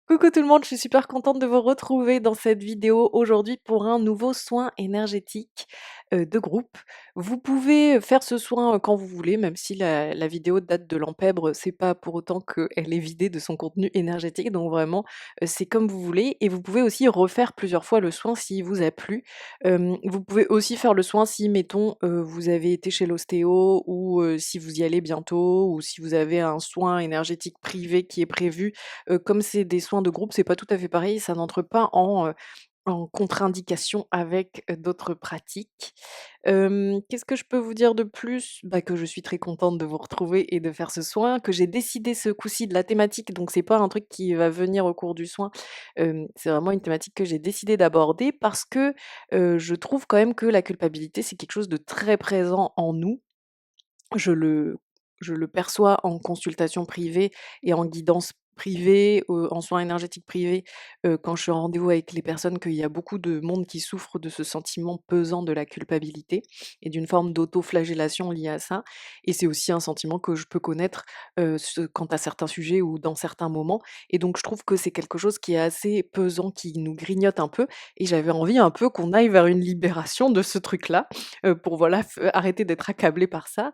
Coucou tout le monde, je suis super contente de vous retrouver dans cette vidéo aujourd'hui pour un nouveau soin énergétique de groupe. Vous pouvez faire ce soin quand vous voulez, même si la vidéo date de l'Ampèbre, c'est pas pour autant qu'elle est vidée de son contenu énergétique, donc vraiment c'est comme vous voulez. Et vous pouvez aussi refaire plusieurs fois le soin s'il vous a plu. Vous pouvez aussi faire le soin si, mettons, vous avez été chez l'ostéo ou si vous y allez bientôt ou si vous avez un soin énergétique privé qui est prévu. Comme c'est des soins de groupe, c'est pas tout à fait pareil, ça n'entre pas en contre-indication avec, d'autres pratiques. Qu'est-ce que je peux vous dire de plus? Bah, que je suis très contente de vous retrouver et de faire ce soin, que j'ai décidé ce coup-ci de la thématique, donc c'est pas un truc qui va venir au cours du soin. C'est vraiment une thématique que j'ai décidé d'aborder parce que, je trouve quand même que la culpabilité, c'est quelque chose de très présent en nous. Je le je le perçois en consultation privée et en guidance privée, en soins énergétiques privés, quand je suis en rendez-vous avec les personnes, qu'il y a beaucoup de monde qui souffre de ce sentiment pesant de la culpabilité et d'une forme d'autoflagellation liée à ça. Et c'est aussi un sentiment que je peux connaître, quant à certains sujets ou dans certains moments. Et donc je trouve que c'est quelque chose qui est assez pesant, qui nous grignote un peu, et j'avais envie un peu qu'on aille vers une libération de ce truc-là, pour voilà, arrêter d'être accablé par ça.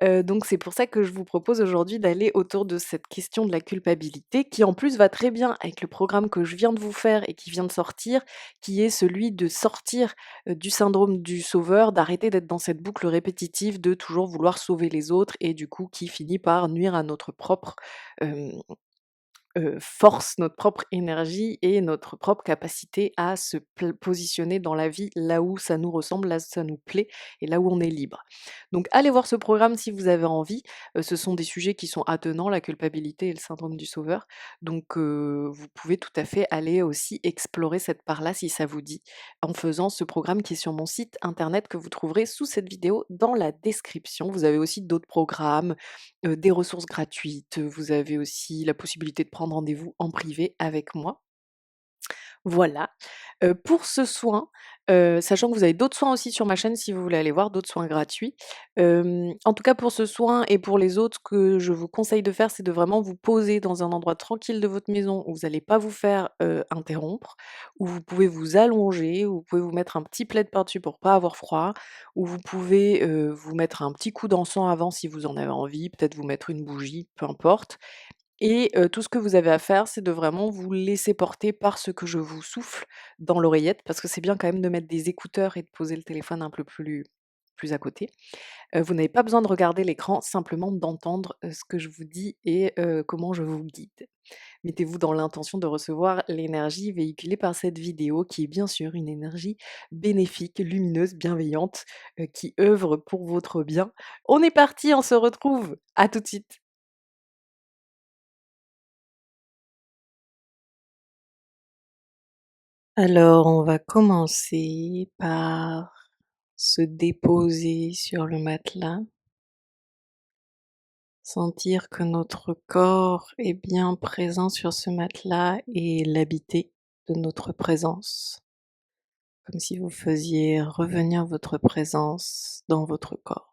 Donc c'est pour ça que je vous propose aujourd'hui d'aller autour de cette question de la culpabilité, qui en plus va très bien avec le programme que je viens de vous faire et qui vient de sortir, qui est celui de sortir, du syndrome du sauveur, d'arrêter d'être dans cette boucle répétitive de toujours vouloir sauver les autres et du coup qui finit par nuire à notre propre, hem force, notre propre énergie et notre propre capacité à se positionner dans la vie là où ça nous ressemble, là où ça nous plaît et là où on est libre. Donc allez voir ce programme si vous avez envie. Ce sont des sujets qui sont attenants, la culpabilité et le syndrome du sauveur. Donc vous pouvez tout à fait aller aussi explorer cette part-là si ça vous dit, en faisant ce programme qui est sur mon site internet que vous trouverez sous cette vidéo dans la description. Vous avez aussi d'autres programmes, des ressources gratuites, vous avez aussi la possibilité de prendre rendez-vous en privé avec moi. Voilà, pour ce soin, sachant que vous avez d'autres soins aussi sur ma chaîne si vous voulez aller voir, d'autres soins gratuits. En tout cas pour ce soin et pour les autres, ce que je vous conseille de faire, c'est de vraiment vous poser dans un endroit tranquille de votre maison où vous allez pas vous faire, interrompre, où vous pouvez vous allonger, où vous pouvez vous mettre un petit plaid par-dessus pour pas avoir froid, où vous pouvez, vous mettre un petit coup d'encens avant si vous en avez envie, peut-être vous mettre une bougie, peu importe. Et tout ce que vous avez à faire, c'est de vraiment vous laisser porter par ce que je vous souffle dans l'oreillette, parce que c'est bien quand même de mettre des écouteurs et de poser le téléphone un peu plus à côté. Vous n'avez pas besoin de regarder l'écran, simplement d'entendre, ce que je vous dis et comment je vous guide. Mettez-vous dans l'intention de recevoir l'énergie véhiculée par cette vidéo, qui est bien sûr une énergie bénéfique, lumineuse, bienveillante, qui œuvre pour votre bien. On est parti, on se retrouve. À tout de suite. Alors, on va commencer par se déposer sur le matelas, sentir que notre corps est bien présent sur ce matelas et l'habiter de notre présence, comme si vous faisiez revenir votre présence dans votre corps.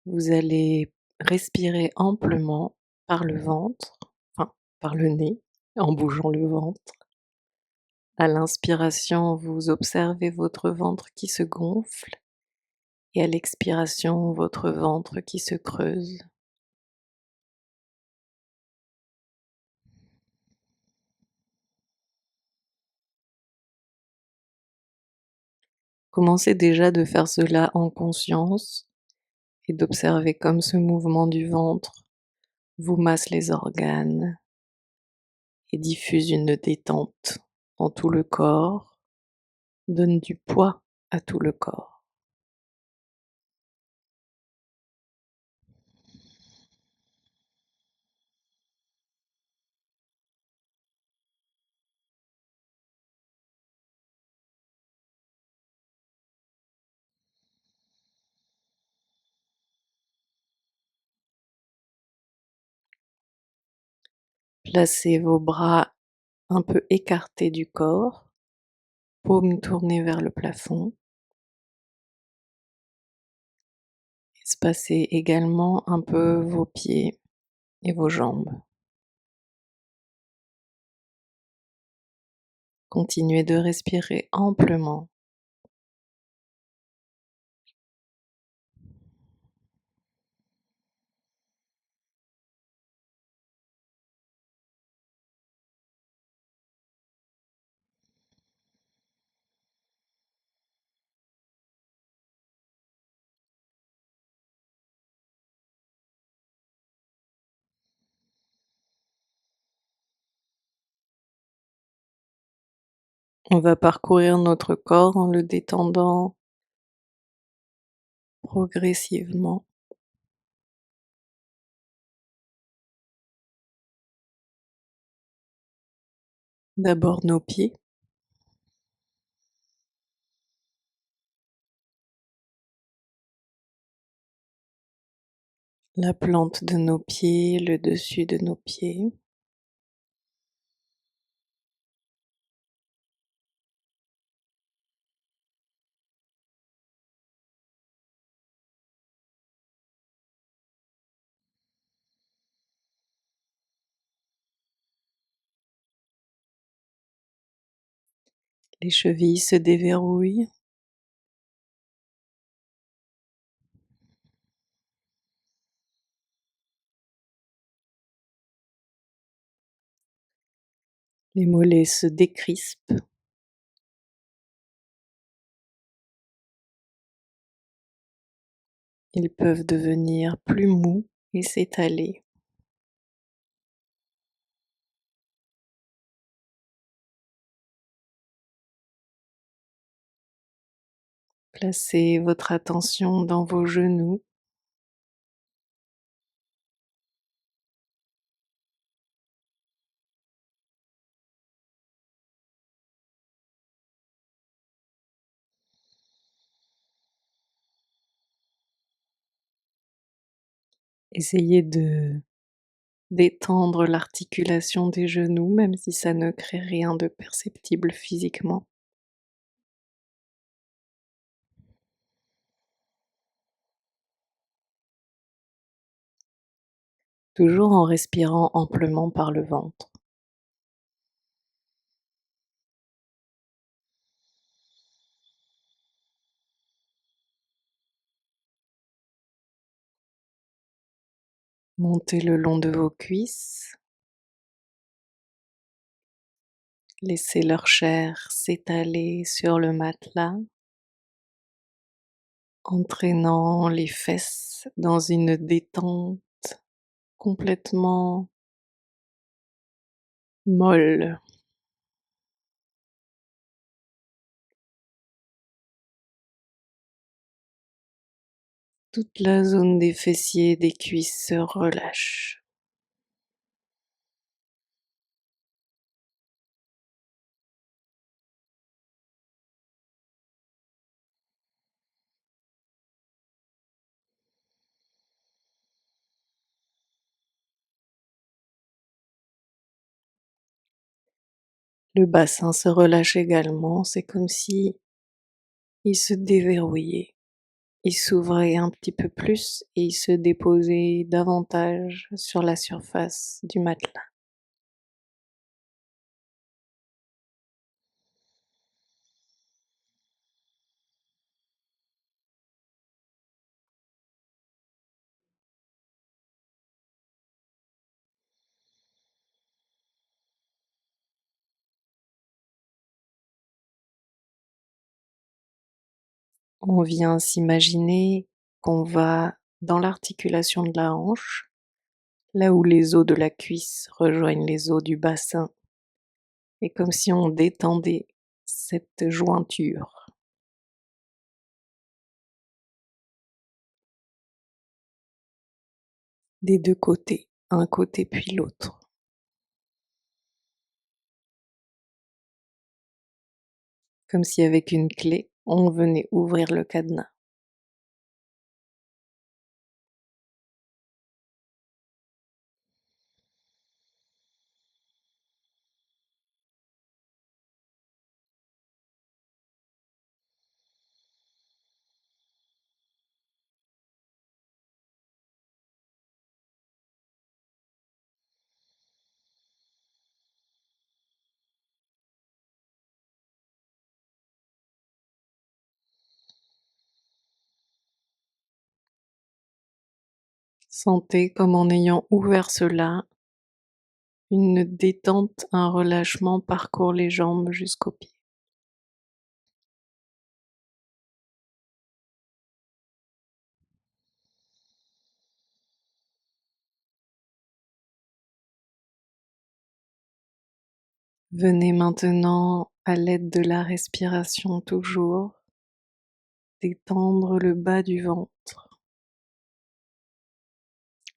Vous allez respirer amplement par le ventre, enfin par le nez, en bougeant le ventre. À l'inspiration, vous observez votre ventre qui se gonfle et à l'expiration, votre ventre qui se creuse. Commencez déjà de faire cela en conscience et d'observer comme ce mouvement du ventre vous masse les organes et diffuse une détente dans tout le corps, donne du poids à tout le corps. Placez vos bras un peu écartés du corps paume tournée vers le plafond. Espacez également un peu vos pieds et vos jambes. Continuez de respirer amplement. On va parcourir notre corps en le détendant progressivement. D'abord nos pieds, la plante de nos pieds, le dessus de nos pieds, les chevilles se déverrouillent, les mollets se décrispent, ils peuvent devenir plus mous et s'étaler. Placez votre attention dans vos genoux, essayez de détendre l'articulation des genoux, même si ça ne crée rien de perceptible physiquement. Toujours en respirant amplement par le ventre. Montez le long de vos cuisses, laissez leur chair s'étaler sur le matelas, entraînant les fesses dans une détente complètement molle. Toute la zone des fessiers et des cuisses se relâche. Le bassin se relâche également, c'est comme si il se déverrouillait. Il s'ouvrait un petit peu plus et il se déposait davantage sur la surface du matelas. On vient s'imaginer qu'on va dans l'articulation de la hanche, là où les os de la cuisse rejoignent les os du bassin, et comme si on détendait cette jointure. Des deux côtés, un côté puis l'autre. Comme si avec une clé, on venait ouvrir le cadenas. Sentez comme en ayant ouvert cela, une détente, un relâchement parcourt les jambes jusqu'aux pieds. Venez maintenant, à l'aide de la respiration toujours, détendre le bas du ventre,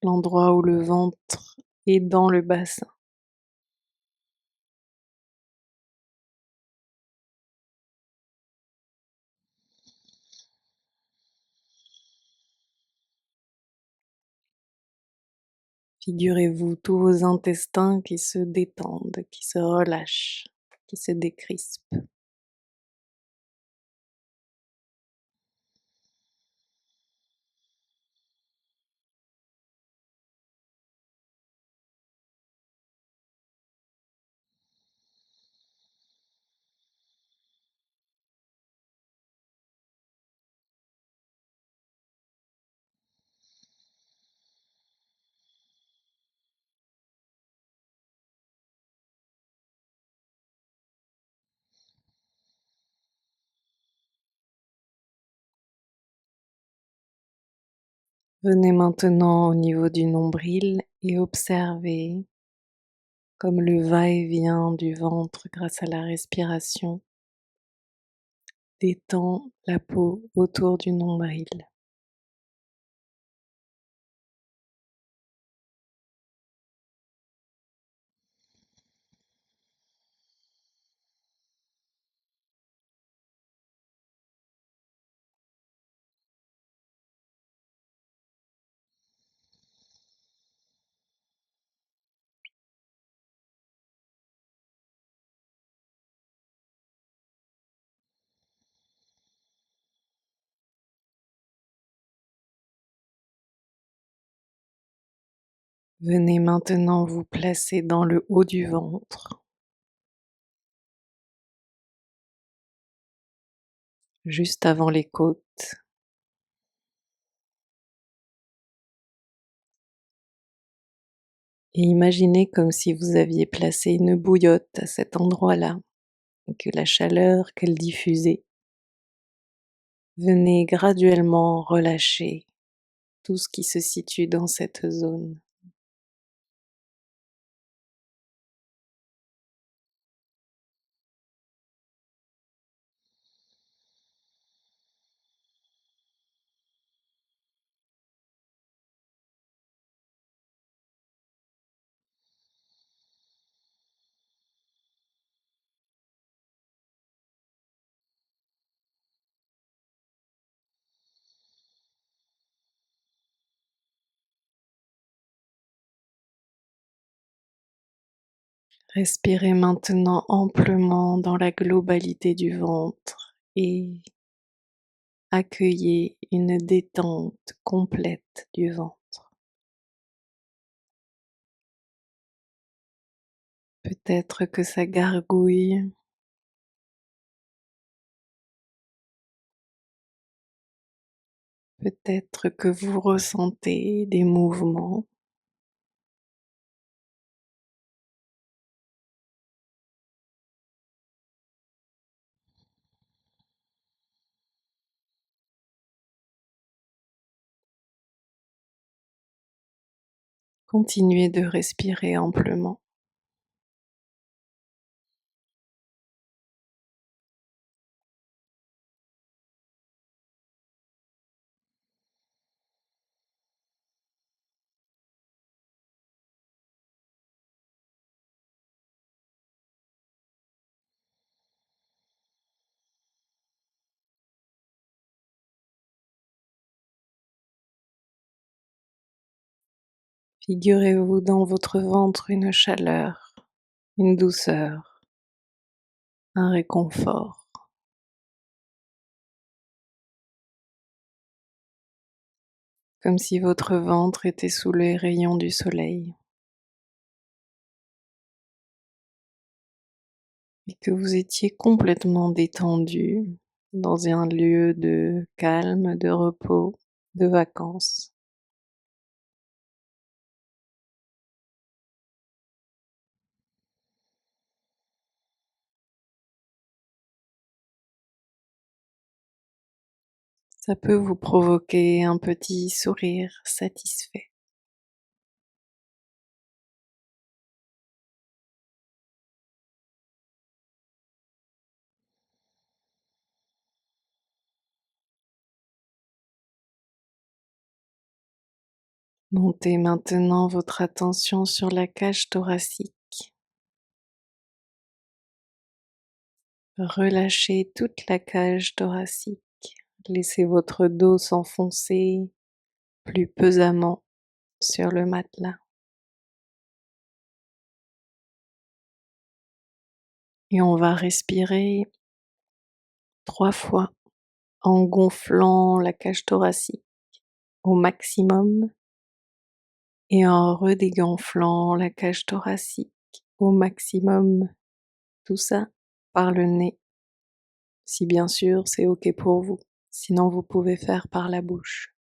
l'endroit où le ventre est dans le bassin. Figurez-vous tous vos intestins qui se détendent, qui se relâchent, qui se décrispent. Venez maintenant au niveau du nombril et observez comme le va-et-vient du ventre grâce à la respiration détend la peau autour du nombril. Venez maintenant vous placer dans le haut du ventre, juste avant les côtes, et imaginez comme si vous aviez placé une bouillotte à cet endroit-là et que la chaleur qu'elle diffusait venait graduellement relâcher tout ce qui se situe dans cette zone. Respirez maintenant amplement dans la globalité du ventre et accueillez une détente complète du ventre. Peut-être que ça gargouille, peut-être que vous ressentez des mouvements. Continuez de respirer amplement. Figurez-vous dans votre ventre une chaleur, une douceur, un réconfort, comme si votre ventre était sous les rayons du soleil et que vous étiez complètement détendu dans un lieu de calme, de repos, de vacances. Ça peut vous provoquer un petit sourire satisfait. Montez maintenant votre attention sur la cage thoracique. Relâchez toute la cage thoracique. Laissez votre dos s'enfoncer plus pesamment sur le matelas. Et on va respirer 3 fois en gonflant la cage thoracique au maximum et en redégonflant la cage thoracique au maximum. Tout ça par le nez, si bien sûr c'est OK pour vous. Sinon vous pouvez faire par la bouche.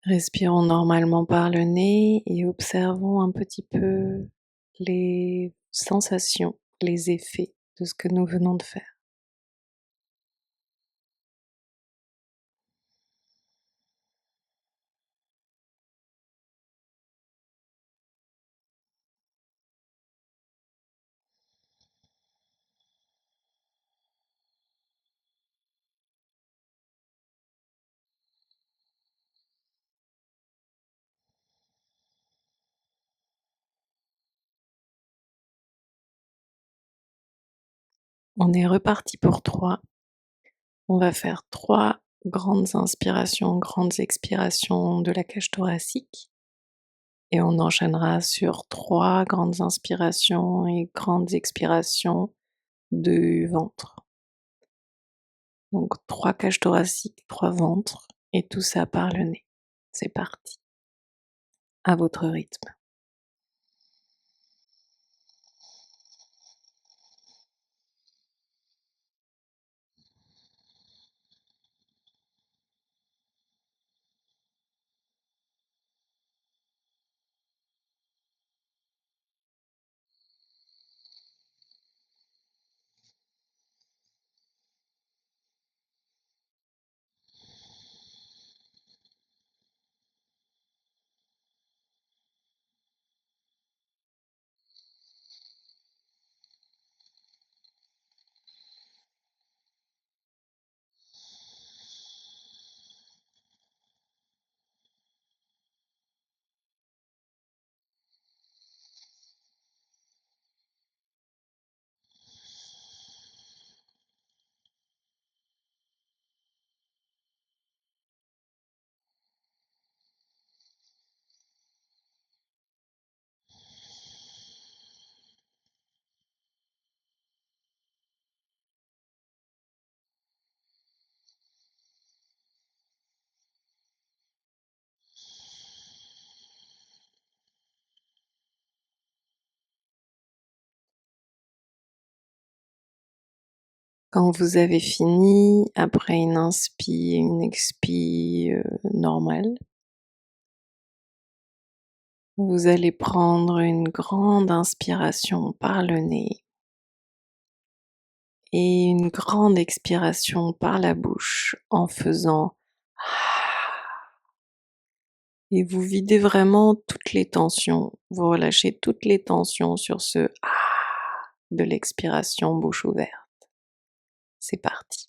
Respirons normalement par le nez et observons un petit peu les sensations, les effets de ce que nous venons de faire. On est reparti pour 3. On va faire 3 grandes inspirations, grandes expirations de la cage thoracique et on enchaînera sur 3 grandes inspirations et grandes expirations du ventre. Donc 3 cages thoraciques, 3 ventres et tout ça par le nez. C'est parti, à votre rythme. Quand vous avez fini, après une inspi et une expi, normale, vous allez prendre une grande inspiration par le nez et une grande expiration par la bouche en faisant et vous videz vraiment toutes les tensions. Vous relâchez toutes les tensions sur ce de l'expiration bouche ouverte. C'est parti.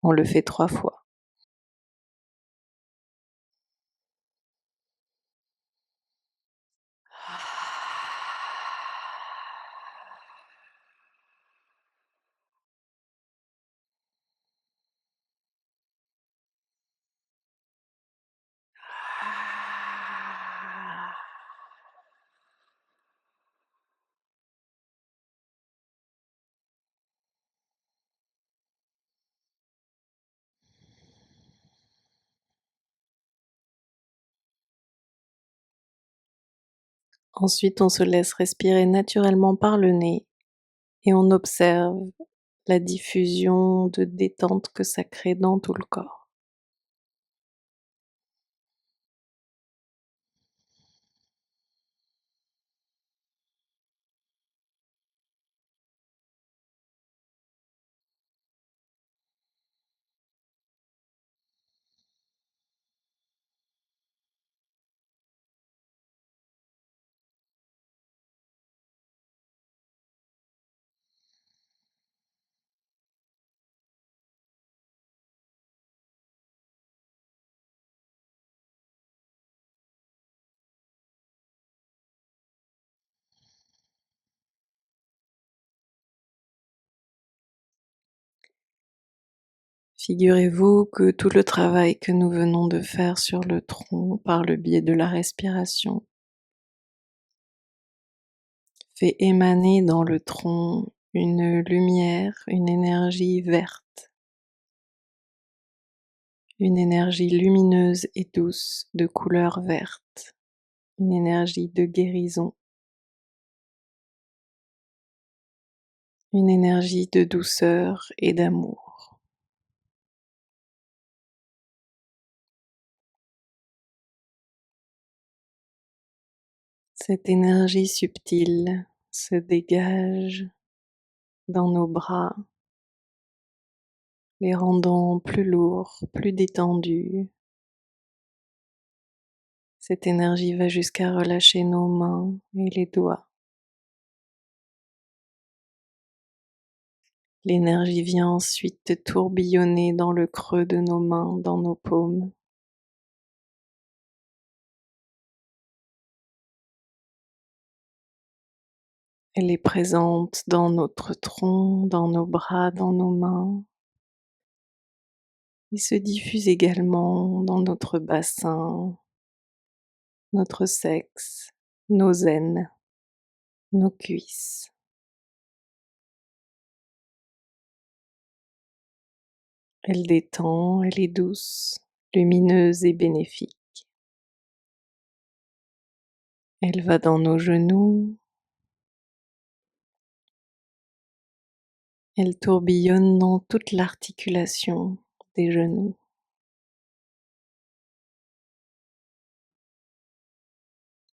On le fait 3 fois. Ensuite, on se laisse respirer naturellement par le nez et on observe la diffusion de détente que ça crée dans tout le corps. Figurez-vous que tout le travail que nous venons de faire sur le tronc par le biais de la respiration fait émaner dans le tronc une lumière, une énergie verte, une énergie lumineuse et douce de couleur verte, une énergie de guérison, une énergie de douceur et d'amour. Cette énergie subtile se dégage dans nos bras, les rendant plus lourds, plus détendus. Cette énergie va jusqu'à relâcher nos mains et les doigts. L'énergie vient ensuite tourbillonner dans le creux de nos mains, dans nos paumes. Elle est présente dans notre tronc, dans nos bras, dans nos mains. Il se diffuse également dans notre bassin, notre sexe, nos aines, nos cuisses. Elle détend, elle est douce, lumineuse et bénéfique. Elle va dans nos genoux, elle tourbillonne dans toute l'articulation des genoux.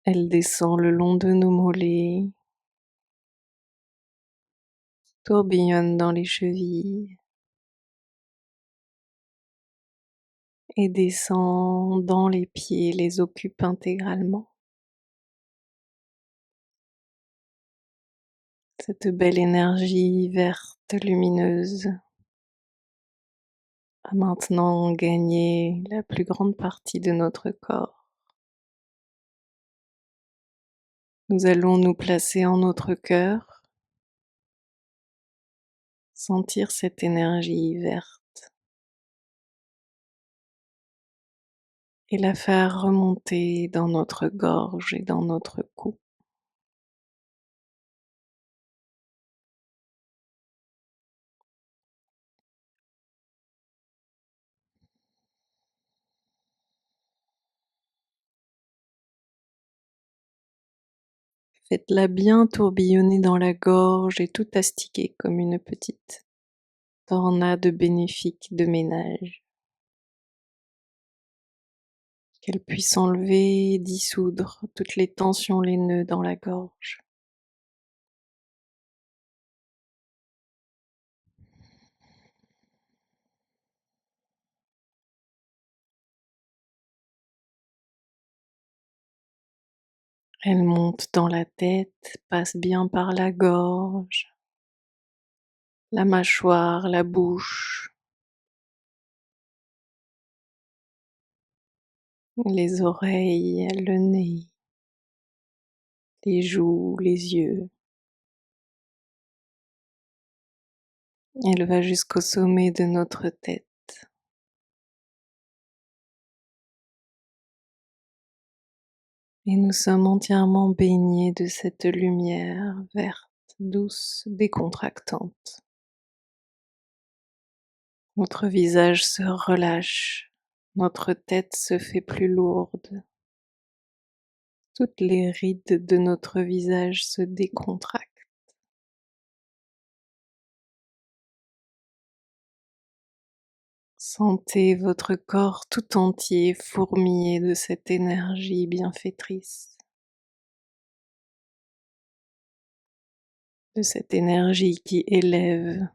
Elle descend le long de nos mollets, tourbillonne dans les chevilles et descend dans les pieds, les occupe intégralement. Cette belle énergie verte, lumineuse, a maintenant gagné la plus grande partie de notre corps. Nous allons nous placer en notre cœur, sentir cette énergie verte et la faire remonter dans notre gorge et dans notre cou. Faites-la bien tourbillonner dans la gorge et tout astiquer comme une petite tornade bénéfique de ménage. Qu'elle puisse enlever, dissoudre toutes les tensions, les nœuds dans la gorge. Elle monte dans la tête, passe bien par la gorge, la mâchoire, la bouche, les oreilles, le nez, les joues, les yeux. Elle va jusqu'au sommet de notre tête. Et nous sommes entièrement baignés de cette lumière verte, douce, décontractante. Notre visage se relâche, notre tête se fait plus lourde. Toutes les rides de notre visage se décontractent. Sentez votre corps tout entier fourmiller de cette énergie bienfaitrice, de cette énergie qui élève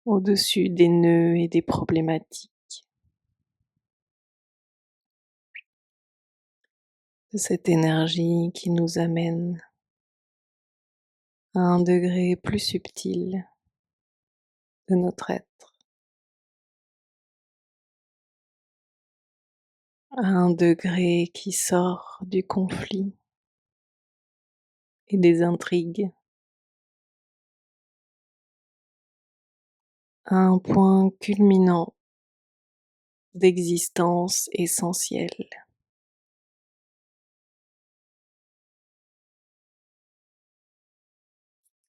au-dessus des nœuds et des problématiques, de cette énergie qui nous amène à un degré plus subtil de notre être, à un degré qui sort du conflit et des intrigues, à un point culminant d'existence essentielle.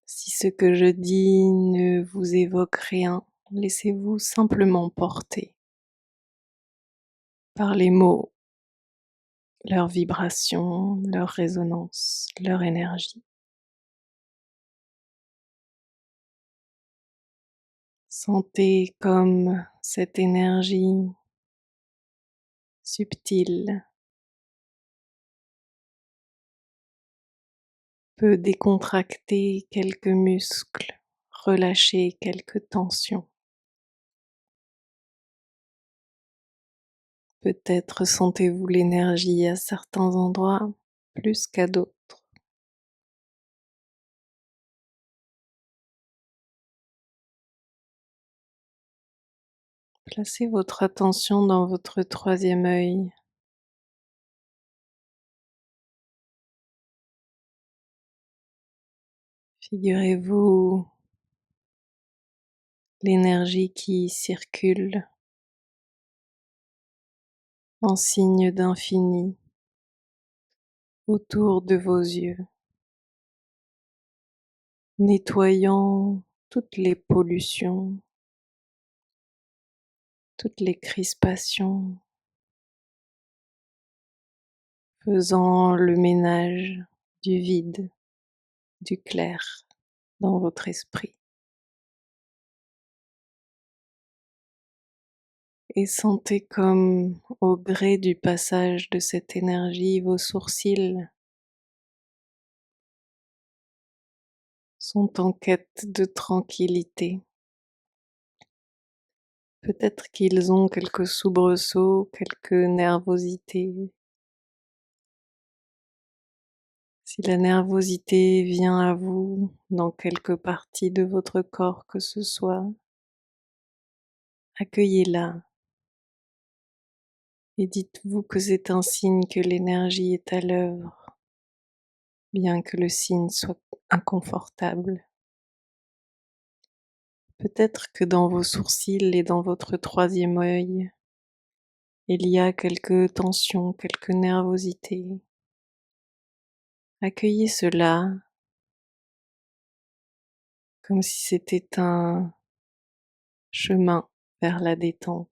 Si ce que je dis ne vous évoque rien, laissez-vous simplement porter par les mots, leur vibration, leur résonance, leur énergie. Sentez comme cette énergie subtile peut décontracter quelques muscles, relâcher quelques tensions. Peut-être sentez-vous l'énergie à certains endroits plus qu'à d'autres. Placez votre attention dans votre troisième œil. Figurez-vous l'énergie qui circule en signe d'infini autour de vos yeux, nettoyant toutes les pollutions, toutes les crispations, faisant le ménage du vide, du clair dans votre esprit. Et sentez comme, au gré du passage de cette énergie, vos sourcils sont en quête de tranquillité. Peut-être qu'ils ont quelques soubresauts, quelques nervosités. Si la nervosité vient à vous dans quelque partie de votre corps que ce soit, accueillez-la et dites-vous que c'est un signe que l'énergie est à l'œuvre, bien que le signe soit inconfortable. Peut-être que dans vos sourcils et dans votre troisième œil, il y a quelques tensions, quelques nervosités. Accueillez cela comme si c'était un chemin vers la détente,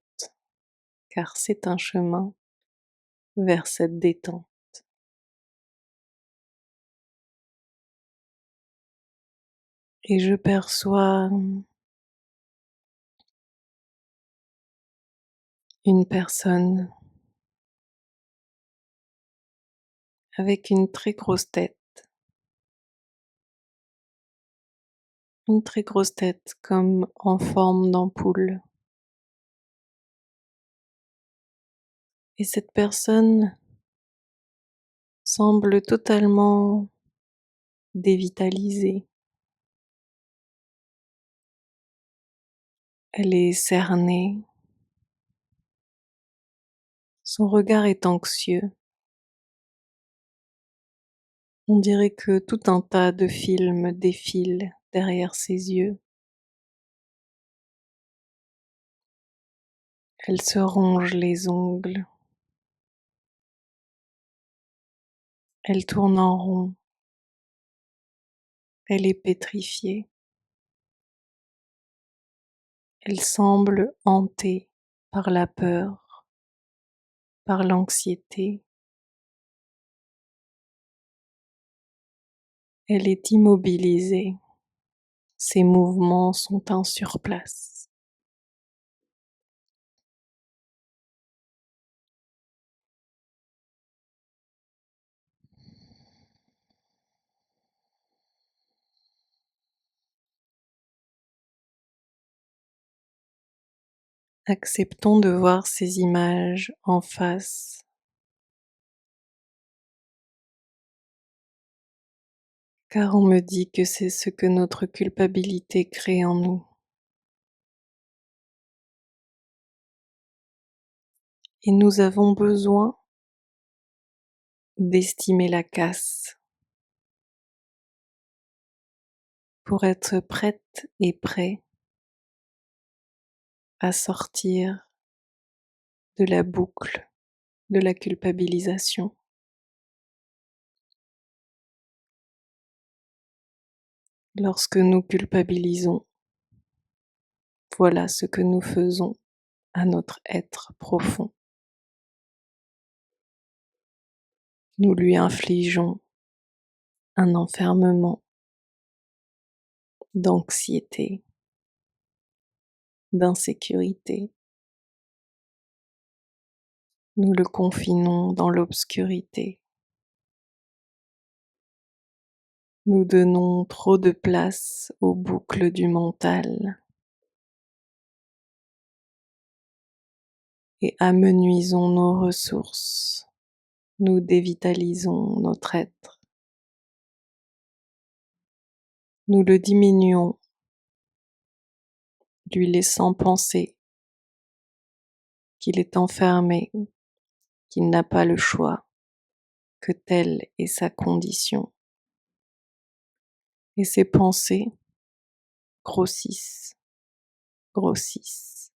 car c'est un chemin vers cette détente. Et je perçois une personne avec une très grosse tête, une très grosse tête comme en forme d'ampoule. Et cette personne semble totalement dévitalisée. Elle est cernée, son regard est anxieux. On dirait que tout un tas de films défilent derrière ses yeux. Elle se ronge les ongles. Elle tourne en rond. Elle est pétrifiée. Elle semble hantée par la peur, par l'anxiété. Elle est immobilisée. Ses mouvements sont un surplace. Acceptons de voir ces images en face, car on me dit que c'est ce que notre culpabilité crée en nous. Et nous avons besoin d'estimer la casse pour être prête et prêt à sortir de la boucle de la culpabilisation. Lorsque nous culpabilisons, voilà ce que nous faisons à notre être profond. Nous lui infligeons un enfermement d'anxiété, d'insécurité. Nous le confinons dans l'obscurité. Nous donnons trop de place aux boucles du mental et amenuisons nos ressources. Nous dévitalisons notre être. Nous le diminuons, lui laissant penser qu'il est enfermé, qu'il n'a pas le choix, que telle est sa condition. Et ces pensées grossissent, grossissent,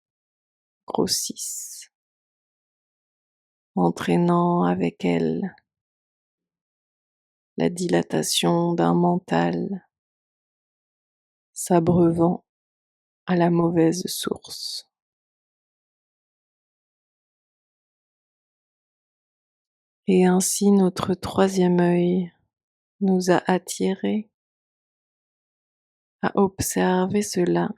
grossissent, entraînant avec elles la dilatation d'un mental s'abreuvant à la mauvaise source. Et ainsi notre troisième œil nous a attirés à observer cela,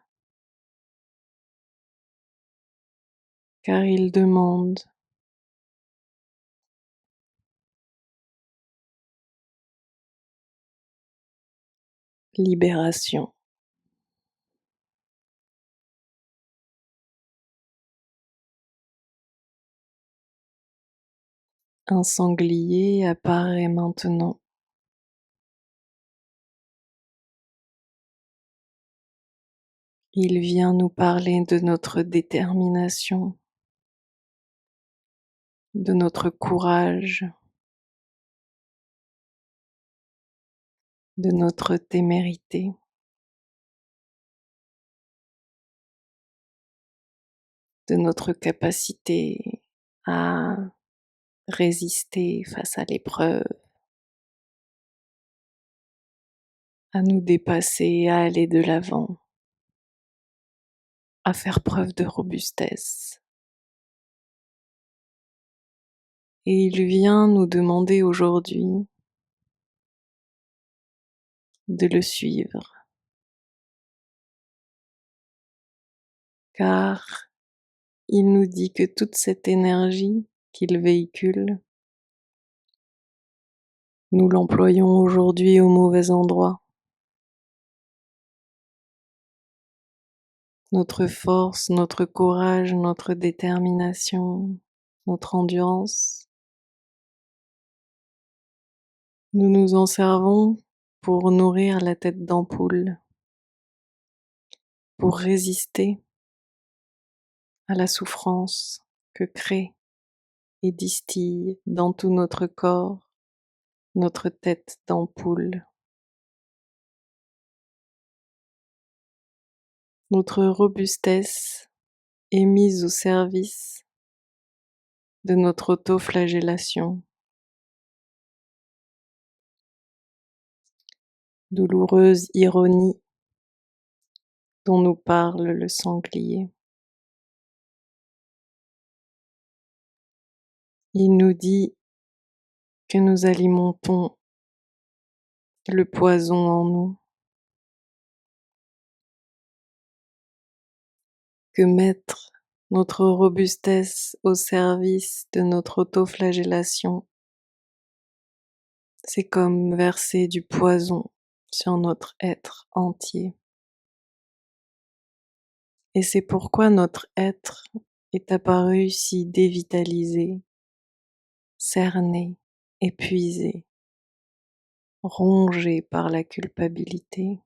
car il demande libération. Un sanglier apparaît maintenant. Il vient nous parler de notre détermination, de notre courage, de notre témérité. De notre capacité à résister face à l'épreuve, à nous dépasser, à aller de l'avant, à faire preuve de robustesse. Et il vient nous demander aujourd'hui de le suivre, car il nous dit que toute cette énergie qu'il véhicule, nous l'employons aujourd'hui au mauvais endroit. Notre force, notre courage, notre détermination, notre endurance Nous nous en servons pour nourrir la tête d'ampoule, pour résister à la souffrance que crée et distille dans tout notre corps notre tête d'ampoule. Notre robustesse est mise au service de notre autoflagellation, douloureuse ironie dont nous parle le sanglier. Il nous dit que nous alimentons le poison en nous, que mettre notre robustesse au service de notre autoflagellation, c'est comme verser du poison sur notre être entier. Et c'est pourquoi notre être est apparu si dévitalisé, cerné, épuisé, rongé par la culpabilité.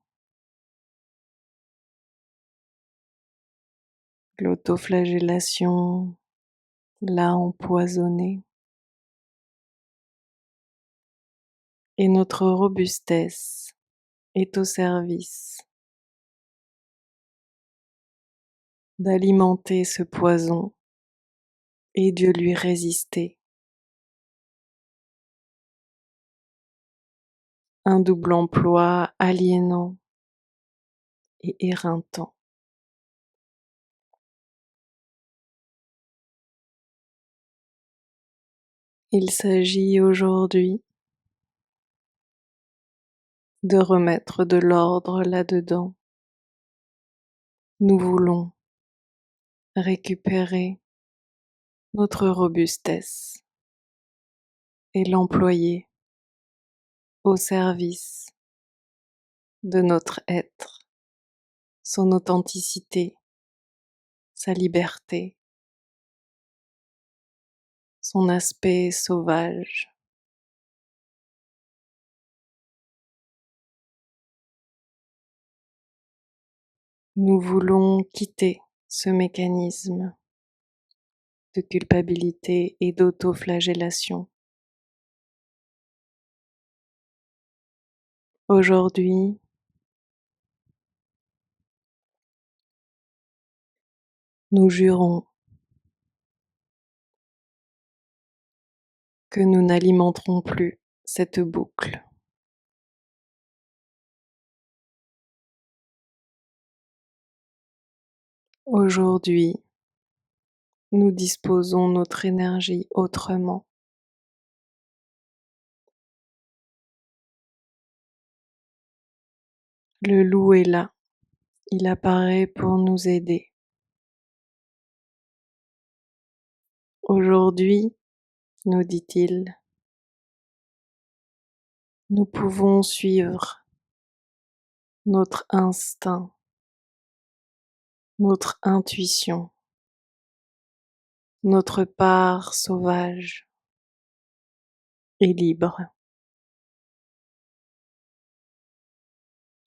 L'autoflagellation l'a empoisonné et notre robustesse est au service d'alimenter ce poison et de lui résister. Un double emploi aliénant et éreintant. Il s'agit aujourd'hui de remettre de l'ordre là-dedans. Nous voulons récupérer notre robustesse et l'employer au service de notre être, son authenticité, sa liberté, son aspect sauvage. Nous voulons quitter ce mécanisme de culpabilité et d'autoflagellation. Aujourd'hui, nous jurons que nous n'alimenterons plus cette boucle. Aujourd'hui, nous disposons notre énergie autrement. Le loup est là, il apparaît pour nous aider. Aujourd'hui, nous dit-il, nous pouvons suivre notre instinct, notre intuition, notre part sauvage et libre.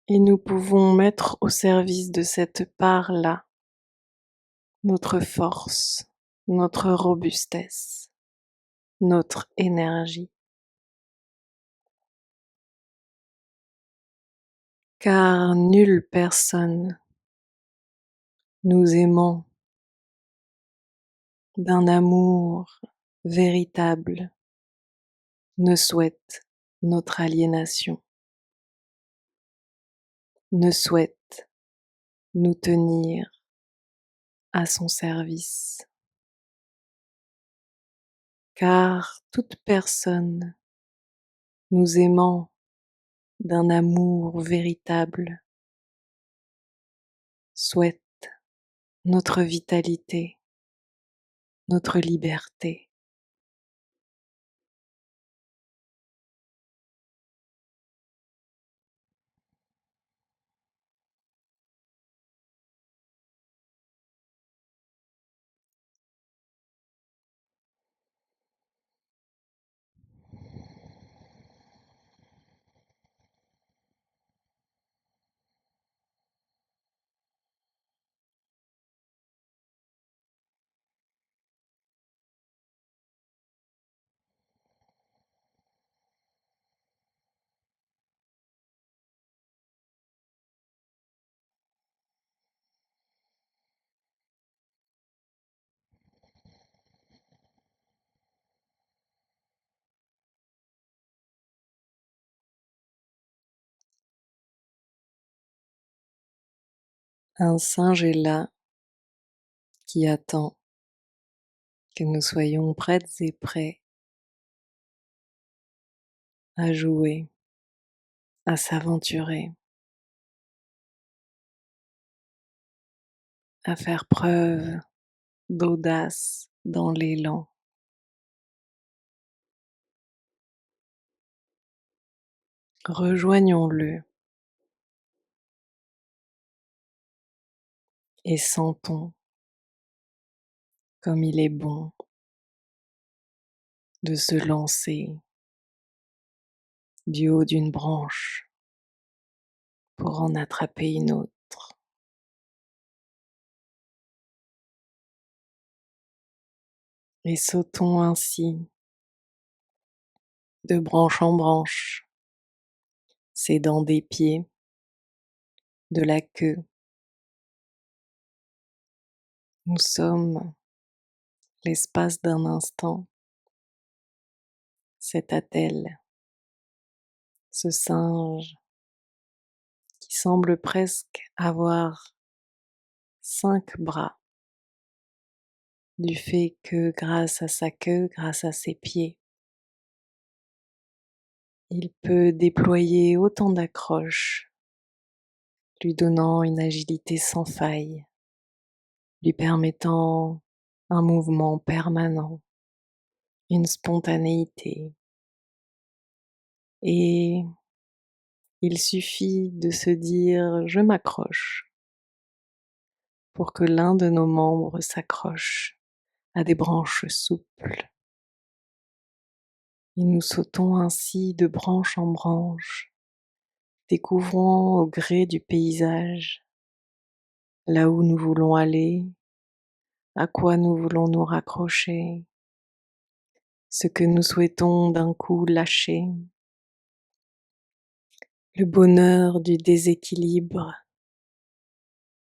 Et nous pouvons mettre au service de cette part-là notre force, notre robustesse, notre énergie. Car nulle personne nous aimant d'un amour véritable ne souhaite notre aliénation, ne souhaite nous tenir à son service. Car toute personne nous aimant d'un amour véritable souhaite notre vitalité, notre liberté. Un singe est là qui attend que nous soyons prêtes et prêts à jouer, à s'aventurer, à faire preuve d'audace dans l'élan. Rejoignons-le et sentons comme il est bon de se lancer du haut d'une branche pour en attraper une autre. Et sautons ainsi de branche en branche, s'aidant des pieds, de la queue. Nous sommes l'espace d'un instant, cet attelle, ce singe qui semble presque avoir 5 bras, du fait que grâce à sa queue, grâce à ses pieds, il peut déployer autant d'accroches, lui donnant une agilité sans faille, lui permettant un mouvement permanent, une spontanéité. Et il suffit de se dire je m'accroche pour que l'un de nos membres s'accroche à des branches souples. Et nous sautons ainsi de branche en branche, découvrant au gré du paysage là où nous voulons aller, à quoi nous voulons nous raccrocher, ce que nous souhaitons d'un coup lâcher, le bonheur du déséquilibre,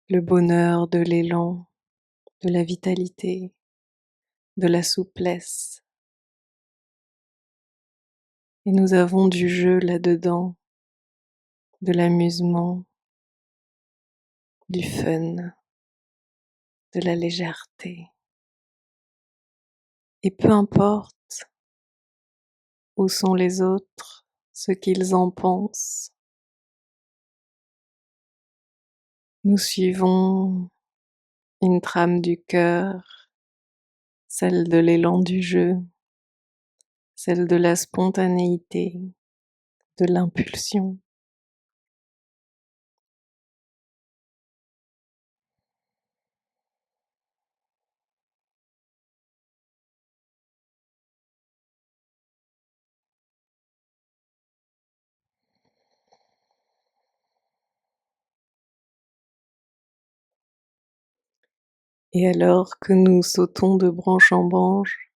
le bonheur de l'élan, de la vitalité, de la souplesse. Et nous avons du jeu là-dedans, de l'amusement, du fun, de la légèreté. Et peu importe où sont les autres, ce qu'ils en pensent, nous suivons une trame du cœur, celle de l'élan du jeu, celle de la spontanéité, de l'impulsion. Et alors que nous sautons de branche en branche,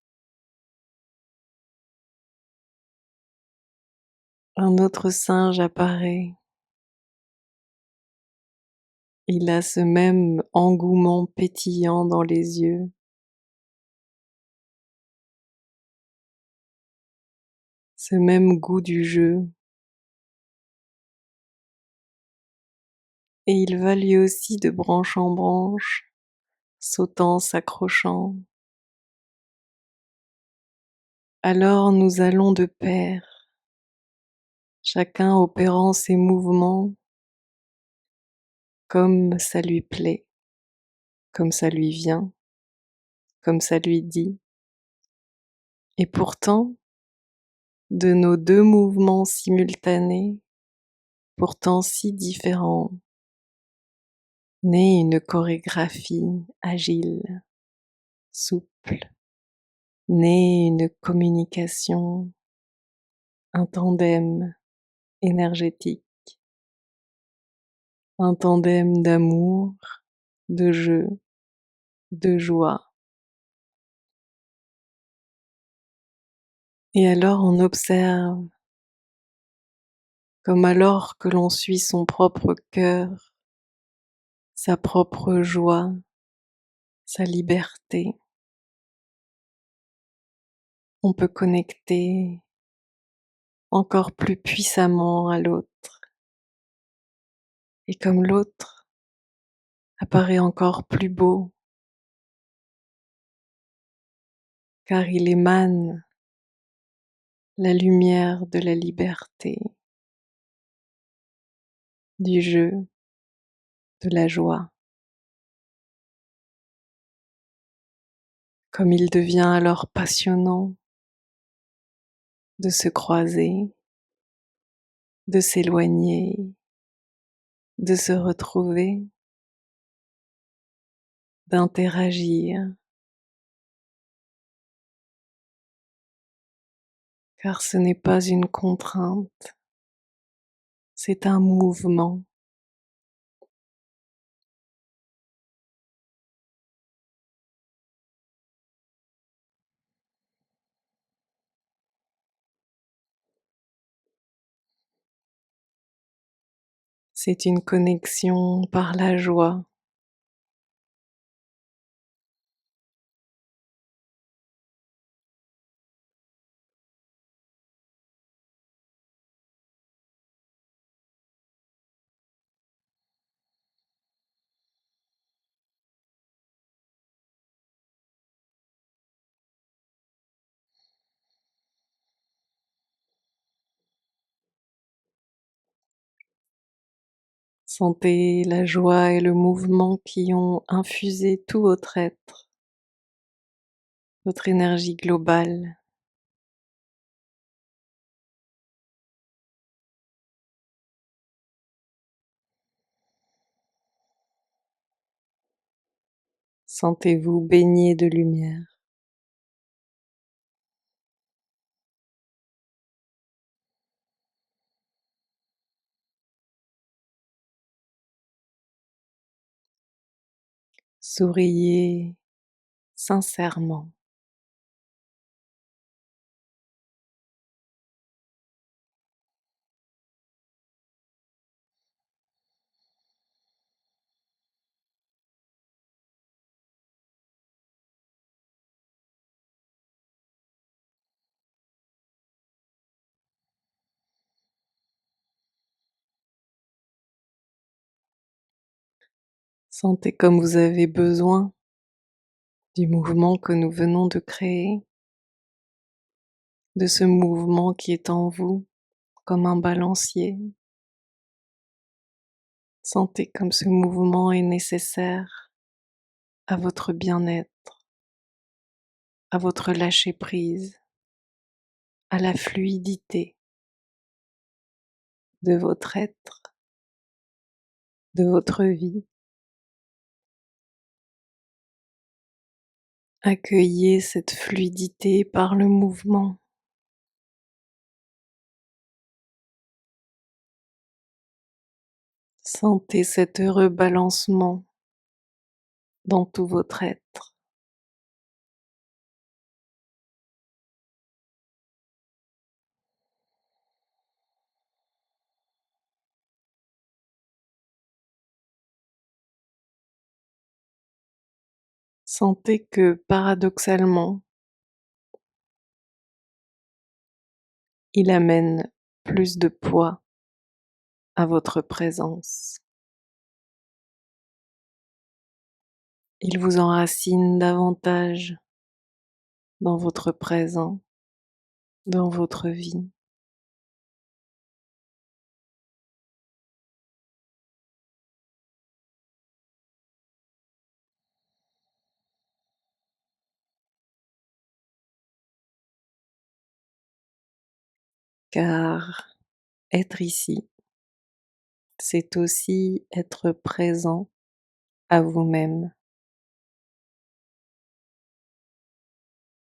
un autre singe apparaît. Il a ce même engouement pétillant dans les yeux, ce même goût du jeu, et il va lui aussi de branche en branche, sautant, s'accrochant. Alors nous allons de pair, chacun opérant ses mouvements comme ça lui plaît, comme ça lui vient, comme ça lui dit. Et pourtant, de nos deux mouvements simultanés, pourtant si différents, naît une chorégraphie agile, souple, naît une communication, un tandem énergétique, un tandem d'amour, de jeu, de joie. Et alors on observe, comme alors que l'on suit son propre cœur, sa propre joie, sa liberté, on peut connecter encore plus puissamment à l'autre. Et comme l'autre apparaît encore plus beau car il émane la lumière de la liberté, du jeu, de la joie. Comme il devient alors passionnant de se croiser, de s'éloigner, de se retrouver, d'interagir, car ce n'est pas une contrainte, c'est un mouvement. C'est une connexion par la joie. Sentez la joie et le mouvement qui ont infusé tout votre être, votre énergie globale. Sentez-vous baigné de lumière. Souriez sincèrement. Sentez comme vous avez besoin du mouvement que nous venons de créer, de ce mouvement qui est en vous comme un balancier. Sentez comme ce mouvement est nécessaire à votre bien-être, à votre lâcher-prise, à la fluidité de votre être, de votre vie. Accueillez cette fluidité par le mouvement. Sentez cet heureux balancement dans tout votre être. Sentez que paradoxalement, il amène plus de poids à votre présence. Il vous enracine davantage dans votre présent, dans votre vie. Car être ici, c'est aussi être présent à vous-même.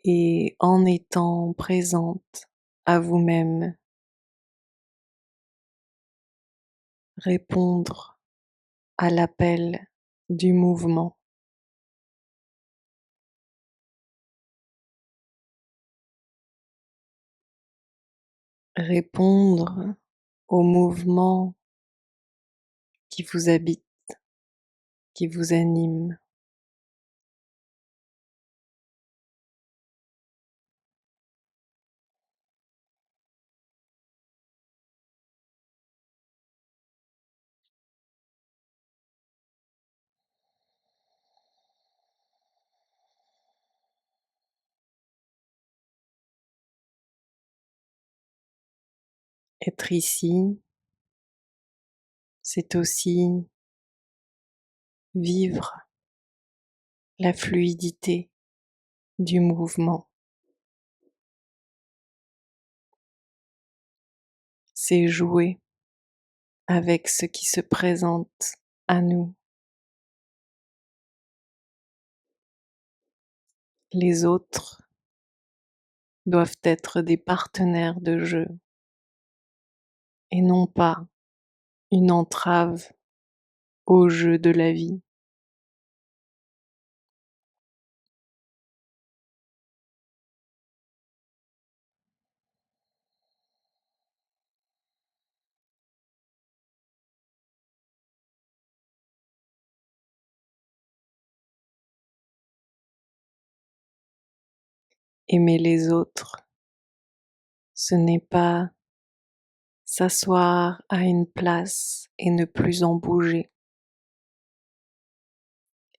Et en étant présente à vous-même, répondre à l'appel du mouvement, répondre au mouvement qui vous habite, qui vous anime. Être ici, c'est aussi vivre la fluidité du mouvement. C'est jouer avec ce qui se présente à nous. Les autres doivent être des partenaires de jeu et non pas une entrave au jeu de la vie. Aimer les autres, ce n'est pas s'asseoir à une place et ne plus en bouger.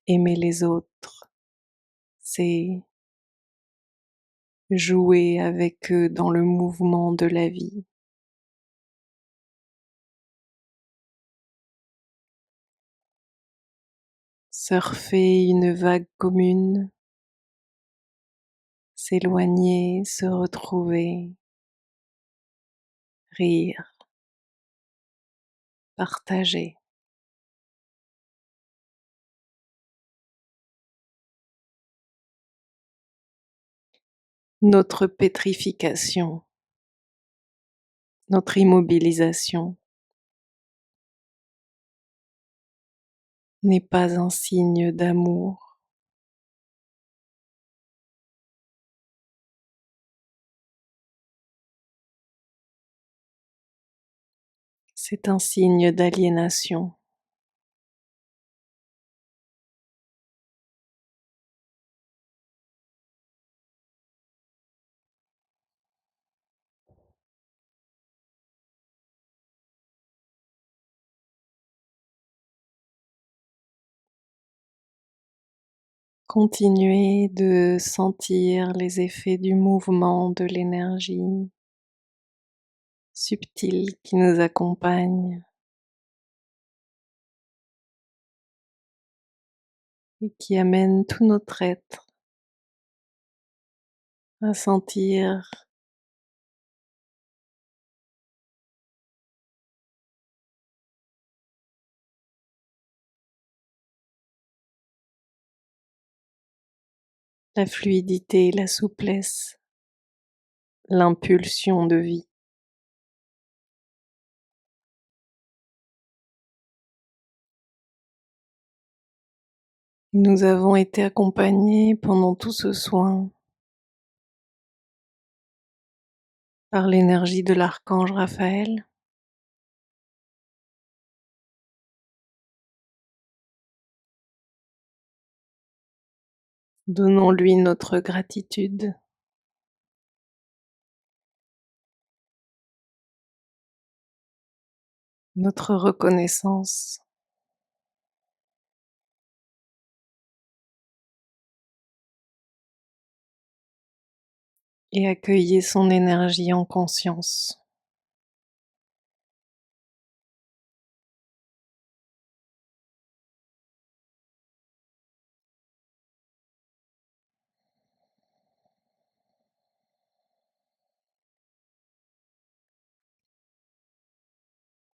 Aimer les autres, c'est jouer avec eux dans le mouvement de la vie. Surfer une vague commune, s'éloigner, se retrouver, rire, partager. Notre pétrification, notre immobilisation n'est pas un signe d'amour, c'est un signe d'aliénation. Continuez de sentir les effets du mouvement de l'énergie subtile qui nous accompagne et qui amène tout notre être à sentir la fluidité, la souplesse, l'impulsion de vie. Nous avons été accompagnés pendant tout ce soin par l'énergie de l'archange Raphaël. Donnons-lui notre gratitude, notre reconnaissance et accueillez son énergie en conscience.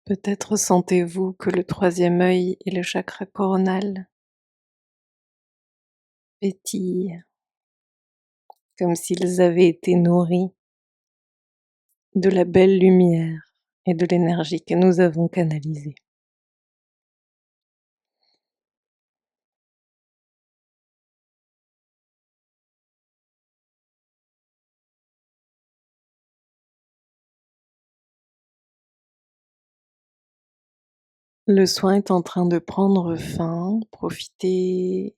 Peut-être sentez-vous que le troisième œil et le chakra coronal pétillent comme s'ils avaient été nourris de la belle lumière et de l'énergie que nous avons canalisée. Le soin est en train de prendre fin. Profitez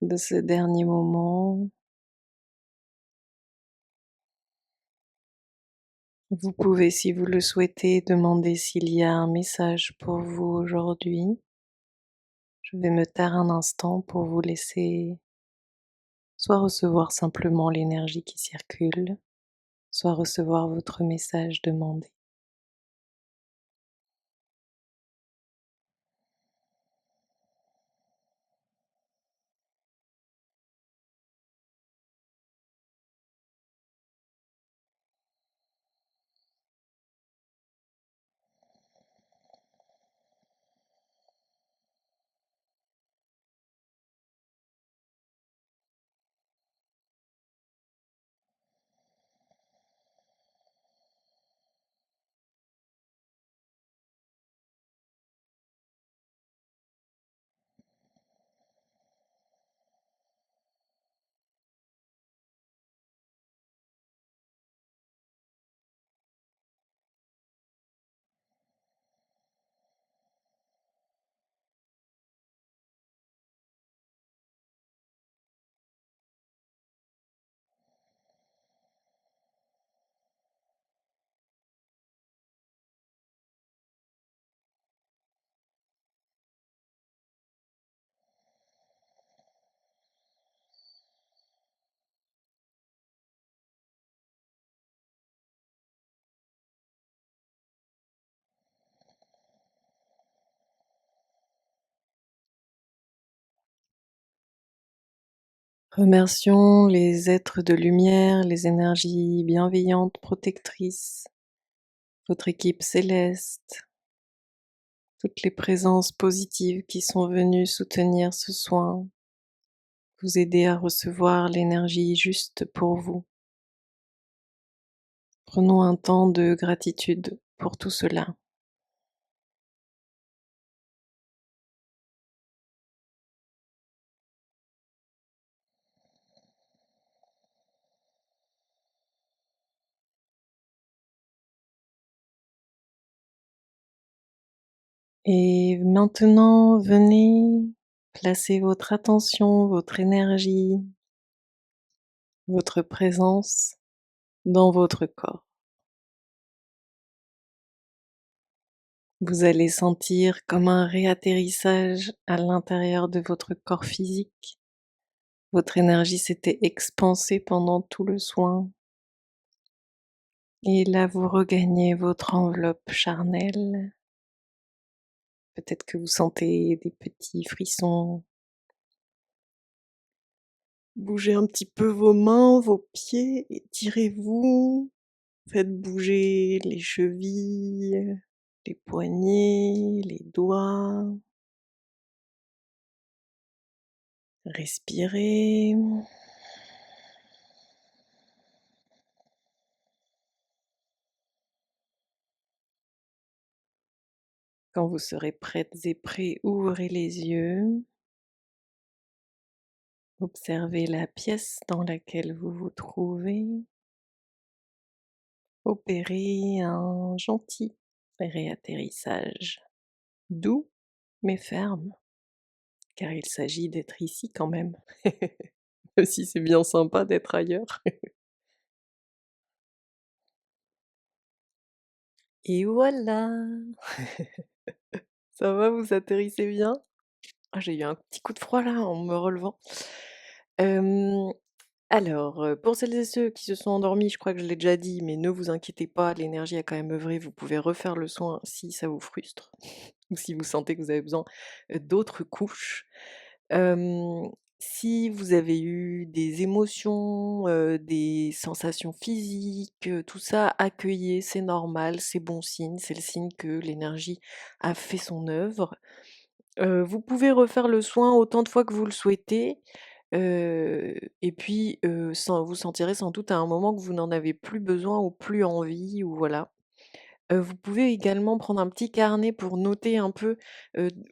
de ce dernier moment. Vous pouvez, si vous le souhaitez, demander s'il y a un message pour vous aujourd'hui. Je vais me taire un instant pour vous laisser soit recevoir simplement l'énergie qui circule, soit recevoir votre message demandé. Remercions les êtres de lumière, les énergies bienveillantes, protectrices, votre équipe céleste, toutes les présences positives qui sont venues soutenir ce soin, vous aider à recevoir l'énergie juste pour vous. Prenons un temps de gratitude pour tout cela. Et maintenant, venez placer votre attention, votre énergie, votre présence dans votre corps. Vous allez sentir comme un réatterrissage à l'intérieur de votre corps physique. Votre énergie s'était expansée pendant tout le soin. Et là, vous regagnez votre enveloppe charnelle. Peut-être que vous sentez des petits frissons. Bougez un petit peu vos mains, vos pieds, étirez-vous. Faites bouger les chevilles, les poignets, les doigts. Respirez. Quand vous serez prêtes et prêts, ouvrez les yeux. Observez la pièce dans laquelle vous vous trouvez. Opérez un gentil réatterrissage, doux mais ferme, car il s'agit d'être ici quand même, même si c'est bien sympa d'être ailleurs. Et voilà! Ça va, vous atterrissez bien? Ah, j'ai eu un petit coup de froid là en me relevant. Hem, alors, pour celles et ceux qui se sont endormis, je crois que je l'ai déjà dit, mais ne vous inquiétez pas, l'énergie a quand même œuvré, vous pouvez refaire le soin si ça vous frustre ou si vous sentez que vous avez besoin, d'autres couches. Hem, Si vous avez eu des émotions, des sensations physiques, tout ça, accueillez, c'est normal, c'est bon signe, c'est le signe que l'énergie a fait son œuvre. Vous pouvez refaire le soin autant de fois que vous le souhaitez, et puis, vous sentirez sans doute à un moment que vous n'en avez plus besoin ou plus envie ou voilà. Vous pouvez également prendre un petit carnet pour noter un peu,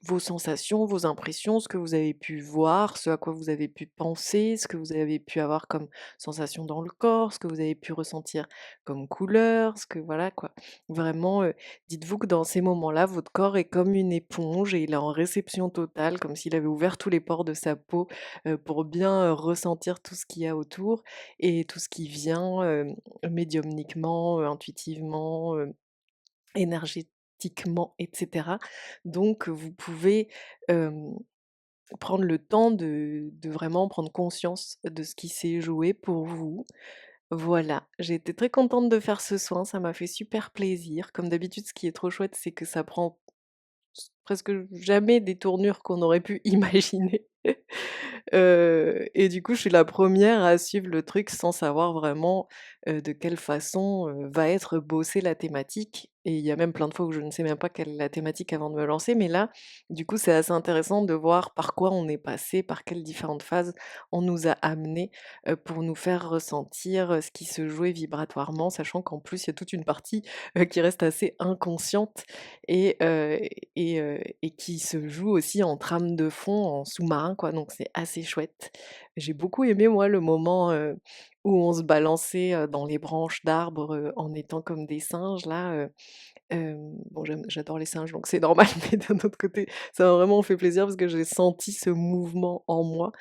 vos sensations, vos impressions, ce que vous avez pu voir, ce à quoi vous avez pu penser, ce que vous avez pu avoir comme sensation dans le corps, ce que vous avez pu ressentir comme couleur, ce que voilà quoi. Vraiment, dites-vous que dans ces moments-là, votre corps est comme une éponge et il est en réception totale, comme s'il avait ouvert tous les pores de sa peau, pour bien, ressentir tout ce qu'il y a autour et tout ce qui vient, médiumniquement, intuitivement, énergétiquement et cetera. Donc vous pouvez, hem, prendre le temps de vraiment prendre conscience de ce qui s'est joué pour vous. Voilà, j'ai été très contente de faire ce soin, ça m'a fait super plaisir. Comme d'habitude, ce qui est trop chouette, c'est que ça prend presque jamais des tournures qu'on aurait pu imaginer. Et du coup, je suis la première à suivre le truc sans savoir vraiment, de quelle façon, va être bossée la thématique et il y a même plein de fois où je ne sais même pas quelle est la thématique avant de me lancer, mais là, du coup, c'est assez intéressant de voir par quoi on est passé, par quelles différentes phases on nous a amenés, pour nous faire ressentir, ce qui se jouait vibratoirement, sachant qu'en plus, il y a toute une partie, qui reste assez inconsciente et et qui se joue aussi en trame de fond, en sous-marin, quoi, donc c'est assez chouette. J'ai beaucoup aimé, moi, le moment, où on se balançait, dans les branches d'arbres, en étant comme des singes là, bon j'adore les singes donc c'est normal, mais d'un autre côté, ça m'a vraiment fait plaisir parce que j'ai senti ce mouvement en moi,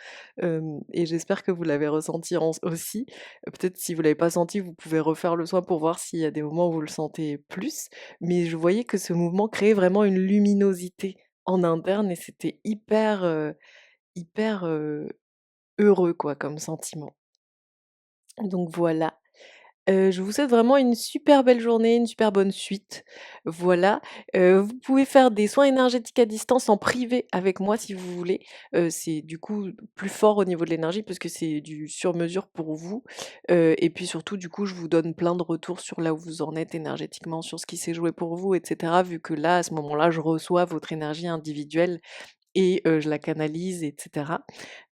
et j'espère que vous l'avez ressenti aussi. Peut-être si vous l'avez pas senti, vous pouvez refaire le soin pour voir s'il y a des moments où vous le sentez plus, mais je voyais que ce mouvement créait vraiment une luminosité en interne et c'était hyper, heureux quoi comme sentiment. Donc voilà. Je vous souhaite vraiment une super belle journée, une super bonne suite. Voilà, vous pouvez faire des soins énergétiques à distance en privé avec moi si vous voulez. C'est du coup plus fort au niveau de l'énergie parce que c'est du sur mesure pour vous. Et puis surtout du coup, je vous donne plein de retours sur là où vous en êtes énergétiquement, sur ce qui s'est joué pour vous et cetera, vu que là, à ce moment-là, je reçois votre énergie individuelle et je la canalise et cetera.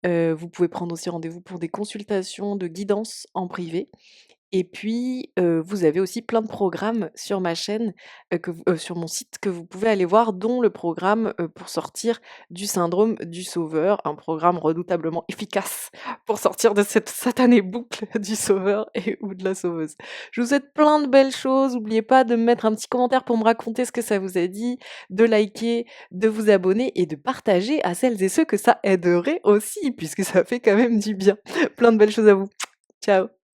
Vous pouvez prendre aussi rendez-vous pour des consultations de guidance en privé. Et puis, vous avez aussi plein de programmes sur ma chaîne, sur mon site que vous pouvez aller voir, dont le programme, pour sortir du syndrome du sauveur, un programme redoutablement efficace pour sortir de cette satanée boucle du sauveur et ou de la sauveuse. Je vous souhaite plein de belles choses, n'oubliez pas de me mettre un petit commentaire pour me raconter ce que ça vous a dit, de liker, de vous abonner et de partager à celles et ceux que ça aiderait aussi, puisque ça fait quand même du bien. Plein de belles choses à vous. Ciao.